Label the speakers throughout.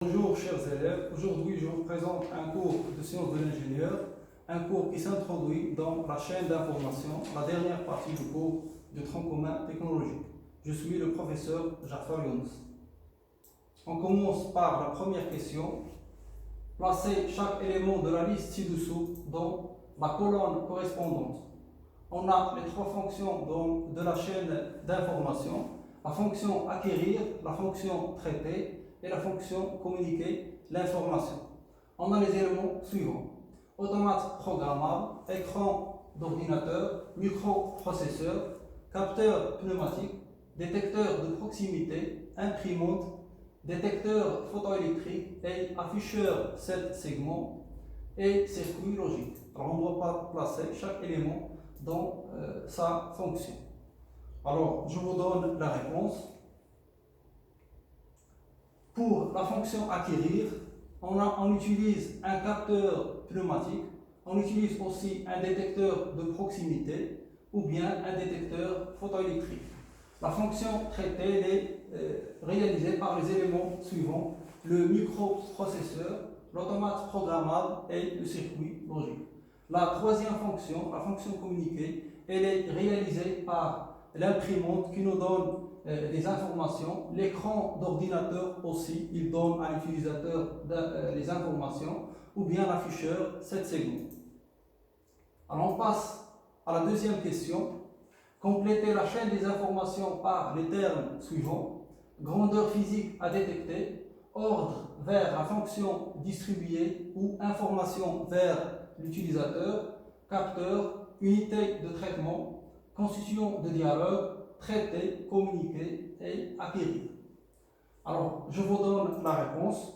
Speaker 1: Bonjour chers élèves, aujourd'hui je vous présente un cours de sciences de l'ingénieur, un cours qui s'introduit dans la chaîne d'information, la dernière partie du cours de tronc commun technologique. Je suis le professeur Jafar Younes. On commence par la première question. Placez chaque élément de la liste ci-dessous dans la colonne correspondante. On a les trois fonctions de la chaîne d'information, la fonction acquérir, la fonction traiter et la fonction communiquer l'information. On a les éléments suivants: automate programmable, écran d'ordinateur, microprocesseur, capteur pneumatique, détecteur de proximité, imprimante, détecteur photoélectrique et afficheur 7 segments et circuit logique. Alors on doit pas placer chaque élément dans sa fonction. Alors je vous donne la réponse. Pour la fonction acquérir, on utilise un capteur pneumatique, on utilise aussi un détecteur de proximité ou bien un détecteur photoélectrique. La fonction traiter est réalisée par les éléments suivants: le microprocesseur, l'automate programmable et le circuit logique. La troisième fonction, la fonction communiquer, elle est réalisée par l'imprimante qui nous donne des informations. L'écran d'ordinateur aussi, il donne à l'utilisateur les informations, ou bien l'afficheur 7 segments. Alors on passe à la deuxième question. Complétez la chaîne des informations par les termes suivants: grandeur physique à détecter, ordre vers la fonction distribuée ou information vers l'utilisateur, capteur, unité de traitement, constitution de dialogue, traiter, communiquer et acquérir. Alors, je vous donne la réponse.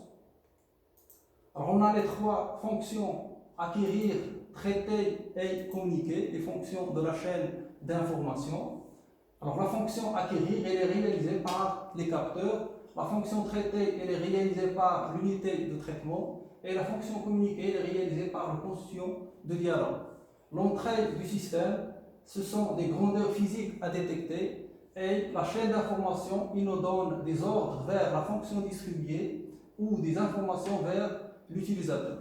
Speaker 1: Alors, on a les trois fonctions: acquérir, traiter et communiquer, les fonctions de la chaîne d'information. Alors, la fonction acquérir, elle est réalisée par les capteurs. La fonction traiter, elle est réalisée par l'unité de traitement. Et la fonction communiquer, elle est réalisée par la constitution de dialogue. L'entrée du système, ce sont des grandeurs physiques à détecter, et la chaîne d'information, il nous donne des ordres vers la fonction distribuée ou des informations vers l'utilisateur.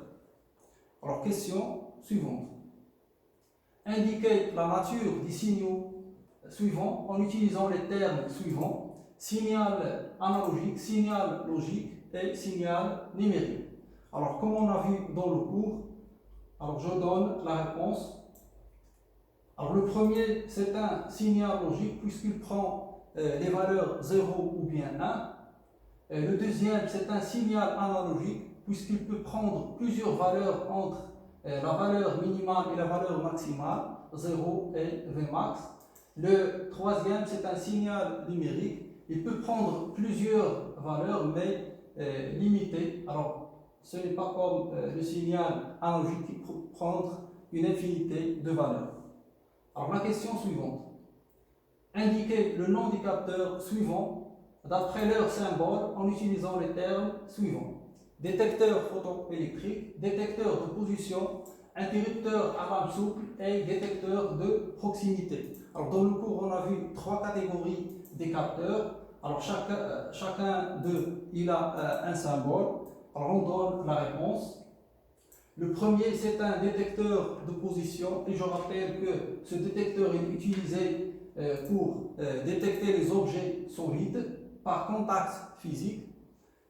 Speaker 1: Alors, question suivante. Indiquez la nature des signaux suivants en utilisant les termes suivants: signal analogique, signal logique et signal numérique. Alors, comme on a vu dans le cours, alors je donne la réponse. Alors, le premier, c'est un signal logique puisqu'il prend les valeurs 0 ou bien 1. Le deuxième, c'est un signal analogique puisqu'il peut prendre plusieurs valeurs entre la valeur minimale et la valeur maximale, 0 et Vmax. Le troisième, c'est un signal numérique. Il peut prendre plusieurs valeurs, mais limitées. Alors, ce n'est pas comme le signal analogique qui peut prendre une infinité de valeurs. Alors, la question suivante. Indiquez le nom des capteurs suivants d'après leur symbole en utilisant les termes suivants: détecteur photoélectrique, détecteur de position, interrupteur à lame souple et détecteur de proximité. Alors, dans le cours, on a vu trois catégories des capteurs. Alors, chacun d'eux, il a un symbole. Alors, on donne la réponse. Le premier, c'est un détecteur de position, et je rappelle que ce détecteur est utilisé pour détecter les objets solides par contact physique.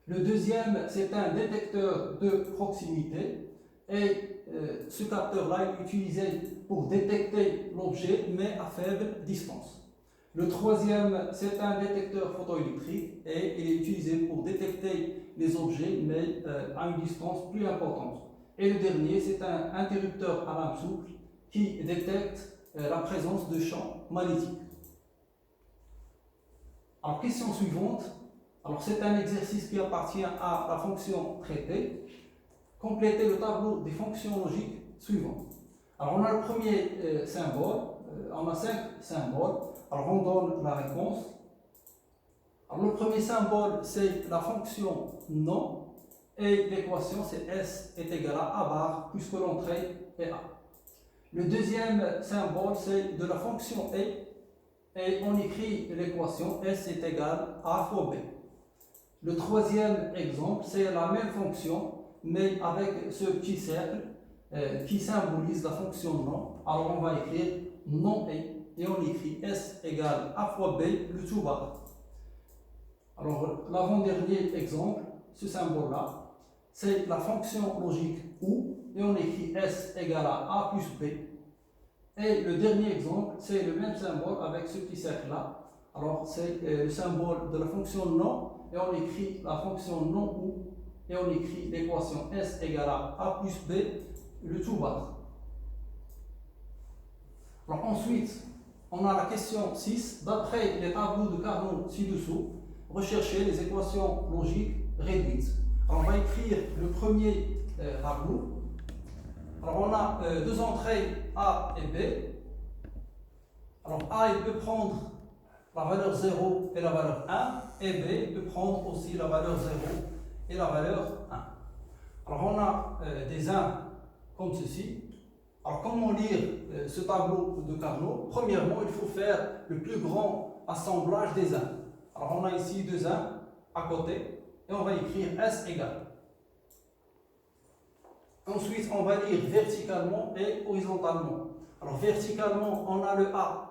Speaker 1: Le deuxième, c'est un détecteur de proximité, et ce capteur-là est utilisé pour détecter l'objet, mais à faible distance. Le troisième, c'est un détecteur photoélectrique, et il est utilisé pour détecter les objets, mais à une distance plus importante. Et le dernier, c'est un interrupteur à lame souple qui détecte la présence de champs magnétiques. Alors, question suivante. Alors, c'est un exercice qui appartient à la fonction traiter. Complétez le tableau des fonctions logiques suivantes. Alors, on a le premier symbole. On a 5 symboles. Alors, on donne la réponse. Alors, le premier symbole, c'est la fonction non. Et l'équation, c'est S est égal à A bar, puisque l'entrée est A. Le deuxième symbole, c'est de la fonction E, et on écrit l'équation S est égal à A fois B. Le troisième exemple, c'est la même fonction, mais avec ce petit cercle qui symbolise la fonction non. Alors on va écrire non et on écrit S égale A fois B, le tout bas. Alors l'avant-dernier exemple, ce symbole-là, c'est la fonction logique OU, et on écrit S égale à A plus B. Et le dernier exemple, c'est le même symbole avec ce petit cercle-là. Alors c'est le symbole de la fonction non, et on écrit la fonction non OU, et on écrit l'équation S égale à A plus B, le tout bas. Alors ensuite, on a la question 6. D'après les tableaux de Carnot ci-dessous, rechercher les équations logiques réduites. Alors on va écrire le premier tableau. Alors on a deux entrées A et B. Alors A il peut prendre la valeur 0 et la valeur 1, et B peut prendre aussi la valeur 0 et la valeur 1. Alors on a des 1 comme ceci. Alors comment lire ce tableau de Carnot? Premièrement, il faut faire le plus grand assemblage des 1. Alors on a ici deux 1 à côté, et on va écrire S égale. Ensuite, on va lire verticalement et horizontalement. Alors verticalement, on a le A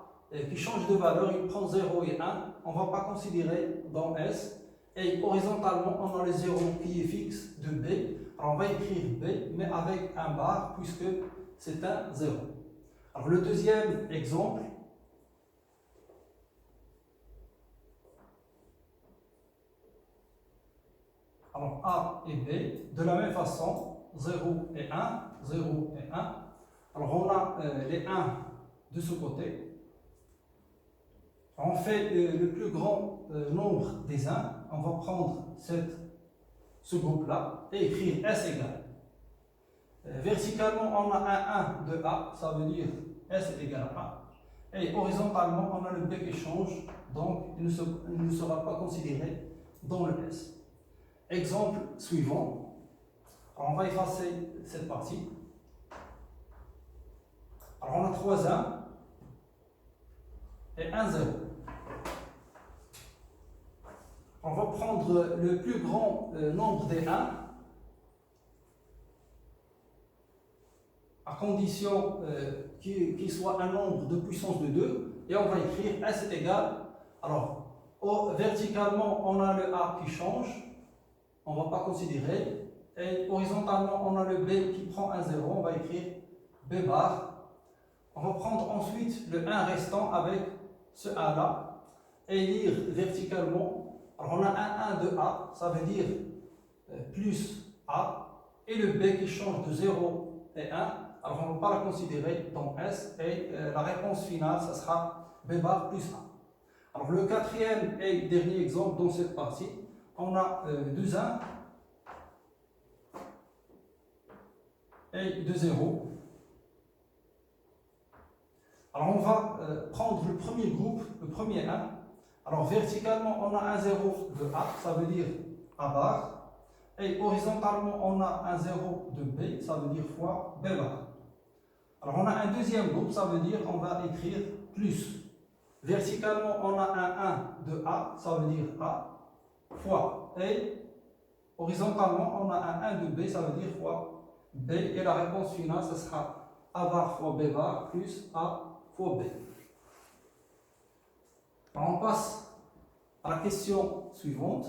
Speaker 1: qui change de valeur, il prend 0 et 1. On ne va pas considérer dans S. Et horizontalement, on a le 0 qui est fixe de B. Alors on va écrire B, mais avec un bar, puisque c'est un 0. Alors le deuxième exemple, alors A et B, de la même façon, 0 et 1, 0 et 1. Alors on a les 1 de ce côté. On fait le plus grand nombre des 1. On va prendre ce groupe-là et écrire S égale. Verticalement, on a un 1 de A, ça veut dire S est égal à A. Et horizontalement, on a le B qui change, donc il ne sera pas considéré dans le S. Exemple suivant. Alors, on va effacer cette partie. Alors on a 3 1 et 1 0. On va prendre le plus grand nombre des 1, à condition qu'il soit un nombre de puissance de 2, et on va écrire S égale. Alors, verticalement, on a le A qui change, on ne va pas considérer, et horizontalement, on a le B qui prend un 0, on va écrire B bar. On va prendre ensuite le 1 restant avec ce 1 là, et lire verticalement. Alors, on a un 1 de A, ça veut dire plus A, et le B qui change de 0 et 1. Alors, on ne va pas la considérer dans S, et la réponse finale, ça sera B bar plus A. Alors, le quatrième et dernier exemple dans cette partie, on a 2 1 et 2 0. Alors, on va prendre le premier groupe, le premier 1. Alors, verticalement, on a un 0 de A, ça veut dire A bar. Et horizontalement, on a un 0 de B, ça veut dire fois B bar. Alors, on a un deuxième groupe, ça veut dire on va écrire plus. Verticalement, on a un 1 de A, ça veut dire A, fois. Et horizontalement, on a un 1 de B, ça veut dire fois B. Et la réponse finale, ce sera A bar fois B bar plus A fois B. Alors, on passe à la question suivante.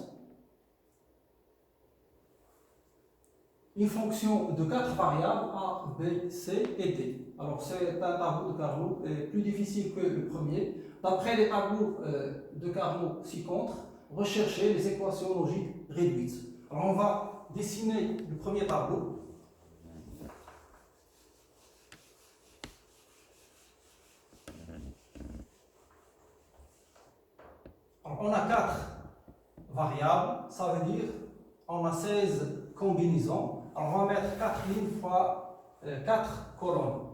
Speaker 1: Une fonction de 4 variables A, B, C et D. Alors c'est un tableau de Carnot plus difficile que le premier. D'après les tableaux de Carnot ci-contre, rechercher les équations logiques réduites. Alors on va dessiner le premier tableau. Alors on a 4 variables, ça veut dire on a 16 combinaisons. Alors on va mettre 4 lignes fois 4 colonnes.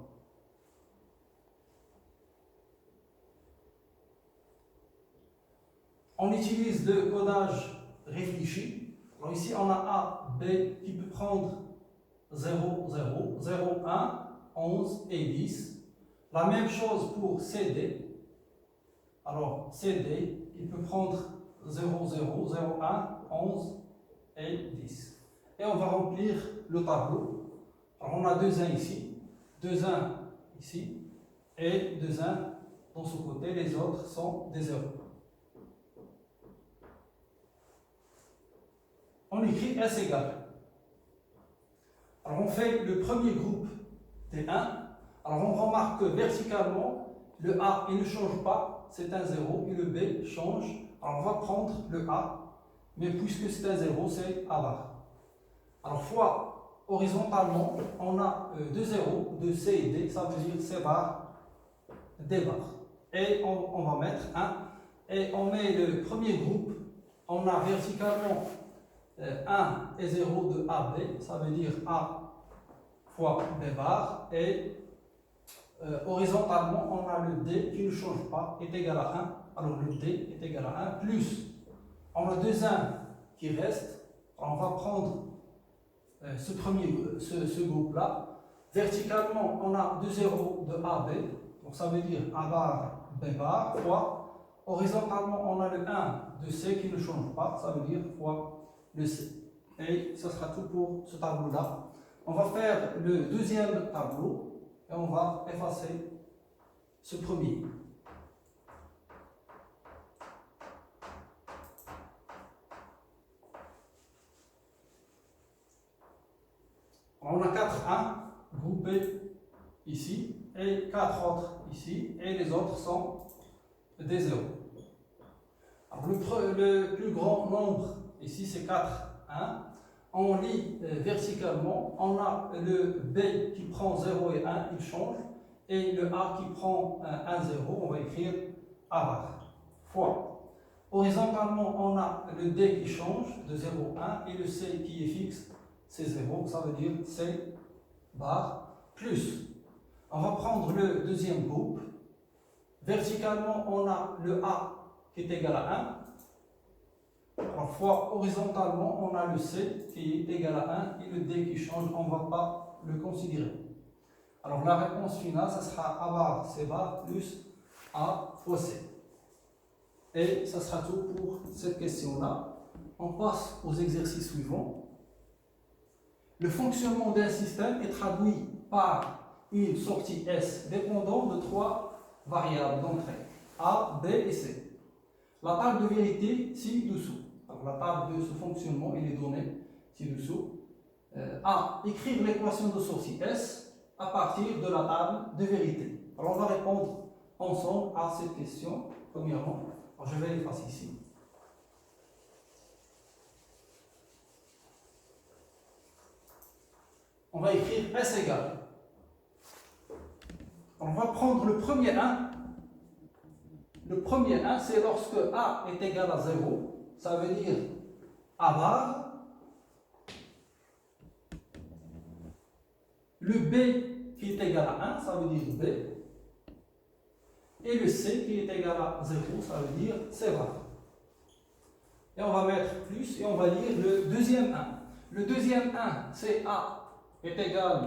Speaker 1: On utilise le codage réfléchi. Alors ici on a A, B qui peut prendre 0, 0, 0, 1, 11 et 10. La même chose pour CD. Alors CD, il peut prendre 0, 0, 0, 1, 11 et 10. Et on va remplir le tableau. Alors on a 2 1 ici, 2 1 ici, et 2 1 dans ce côté, les autres sont des 0. On écrit S égale. Alors on fait le premier groupe des 1. Alors on remarque que verticalement, le A il ne change pas, c'est un 0, et le B change. Alors on va prendre le A, mais puisque c'est un 0, c'est A bar. Alors fois horizontalement, on a 2 0, 2 C et D, ça veut dire C bar, D bar. Et on va mettre 1, et on met le premier groupe, on a verticalement 1 et 0 de AB, ça veut dire A fois B bar, et horizontalement, on a le D qui ne change pas, est égal à 1. Alors le D est égal à 1, plus, on a 2 1 qui restent. Alors, on va prendre ce groupe-là. Verticalement, on a 2 0 de AB, donc ça veut dire A bar, B bar, fois. Horizontalement, on a le 1 de C qui ne change pas, ça veut dire fois le C. Et ce sera tout pour ce tableau-là. On va faire le deuxième tableau. Et on va effacer ce premier. On a 4 1 groupés ici et 4 autres ici et les autres sont des 0. Alors le plus grand nombre ici c'est 4 1. On lit verticalement, on a le B qui prend 0 et 1, il change, et le A qui prend 1, 0, on va écrire A bar, fois. Horizontalement, on a le D qui change de 0, 1, et le C qui est fixe, c'est 0, ça veut dire C bar, plus. On va prendre le deuxième groupe. Verticalement, on a le A qui est égal à 1. Alors, fois horizontalement, on a le C qui est égal à 1 et le D qui change, on ne va pas le considérer. Alors la réponse finale, ce sera A bar C bar plus A fois C. Et ça sera tout pour cette question-là. On passe aux exercices suivants. Le fonctionnement d'un système est traduit par une sortie S dépendant de 3 variables d'entrée, A, B et C. La table de vérité ci-dessous. Alors, la table de ce fonctionnement, il est donné ci-dessous. A. Écrire l'équation de sortie S à partir de la table de vérité. Alors, on va répondre ensemble à cette question, premièrement. Alors, je vais l'effacer ici. On va écrire S égale. On va prendre le premier 1. Le premier 1, c'est lorsque A est égal à 0. Ça veut dire A bar. Le B qui est égal à 1, ça veut dire B. Et le C qui est égal à 0, ça veut dire C bar. Et on va mettre plus et on va lire le deuxième 1. Le deuxième 1, c'est A est égal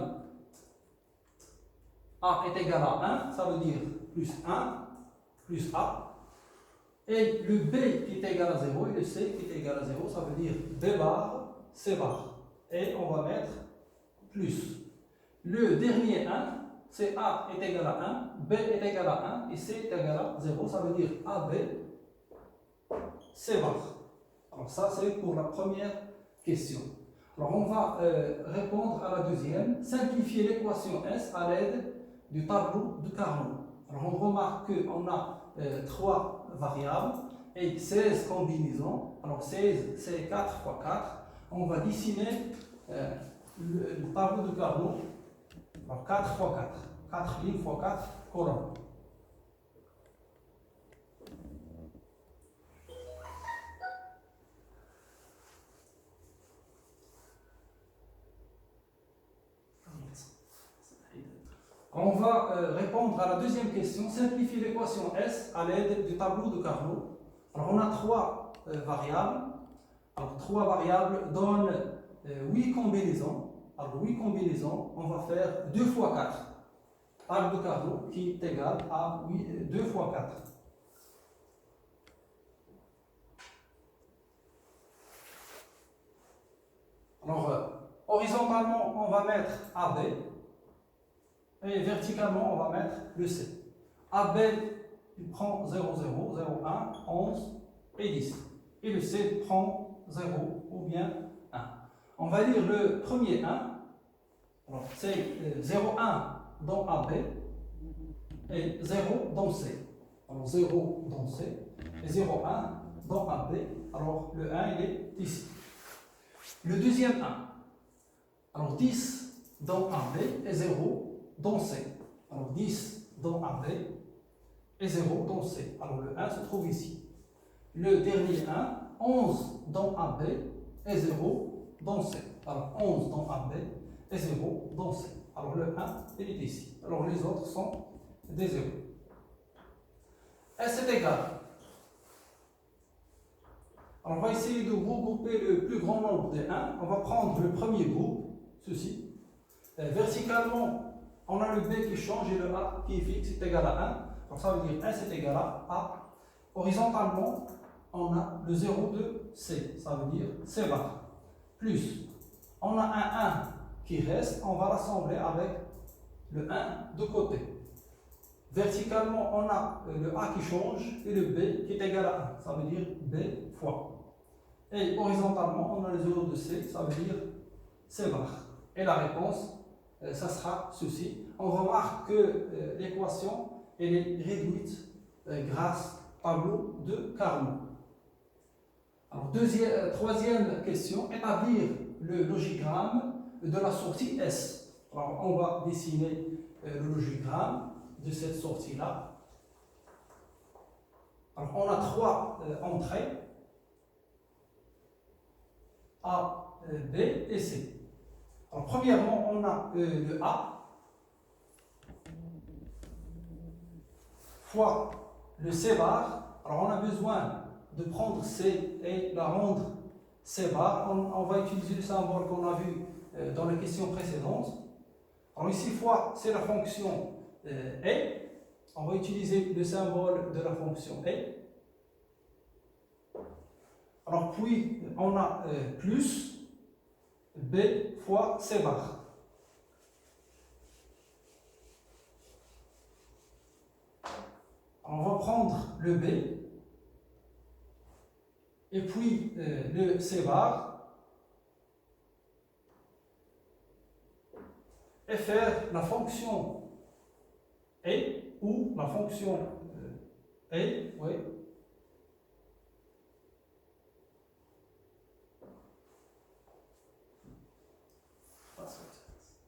Speaker 1: à 1, ça veut dire plus 1, plus A. Et le B qui est égal à 0 et le C qui est égal à 0, ça veut dire B bar, C bar. Et on va mettre plus. Le dernier 1, c'est A est égal à 1, B est égal à 1 et C est égal à 0, ça veut dire AB, C bar. Alors ça, c'est pour la première question. Alors on va répondre à la deuxième. Simplifier l'équation S à l'aide du tableau de Carnot. Alors on remarque qu'on a 3 variables et 16 combinaisons. Alors 16, c'est 4 fois 4. On va dessiner le tableau de Carnot. Alors 4 fois 4. 4 lignes fois 4 colonnes. On va répondre à la deuxième question, simplifier l'équation S à l'aide du tableau de Carnot. Alors on a 3 variables. Alors 3 variables donnent 8 combinaisons. Alors 8 combinaisons, on va faire 2 fois 4. Table de Carnot qui est égal à 2 fois 4. Alors, horizontalement, on va mettre AB et verticalement, on va mettre le C. AB, il prend 0, 0, 0, 1, 11 et 10. Et le C prend 0 ou bien 1. On va lire le premier 1. Alors, c'est 0, 1 dans AB et 0 dans C. Alors, 0 dans C et 0, 1 dans AB. Alors, le 1, il est ici. Le deuxième 1. Alors, 10 dans AB et 0 dans C. Alors, 10 dans AB et 0 dans C. Alors, le 1 se trouve ici. Le dernier 1, 11 dans AB et 0 dans C. Alors, 11 dans AB et 0 dans C. Alors, le 1, il est ici. Alors, les autres sont des 0. S est égal. Alors, on va essayer de regrouper le plus grand nombre des 1. On va prendre le premier groupe, ceci. Verticalement, on a le B qui change et le A qui est fixe, c'est égal à 1. Donc, ça veut dire S est égal à A. Horizontalement, on a le 0 de C. Ça veut dire C bar. Plus, on a un 1 qui reste, on va l'assembler avec le 1 de côté. Verticalement, on a le A qui change et le B qui est égal à 1. Ça veut dire B fois. Et horizontalement, on a le 0 de C, ça veut dire C bar. Et la réponse, ça sera ceci. On remarque que l'équation elle est réduite grâce au tableau de Carnot. Alors, troisième question, établir le logigramme de la sortie S. Alors, on va dessiner le logigramme de cette sortie-là. Alors, on a trois entrées, A, B et C. Alors, premièrement, on a le A fois le C bar. Alors, on a besoin de prendre C et la rendre C bar. On va utiliser le symbole qu'on a vu dans la question précédente. Alors, ici, fois, c'est la fonction E. On va utiliser le symbole de la fonction E. Alors, puis, on a plus B fois C bar. On va prendre le B et puis le C bar et faire la fonction E ou la fonction E, oui,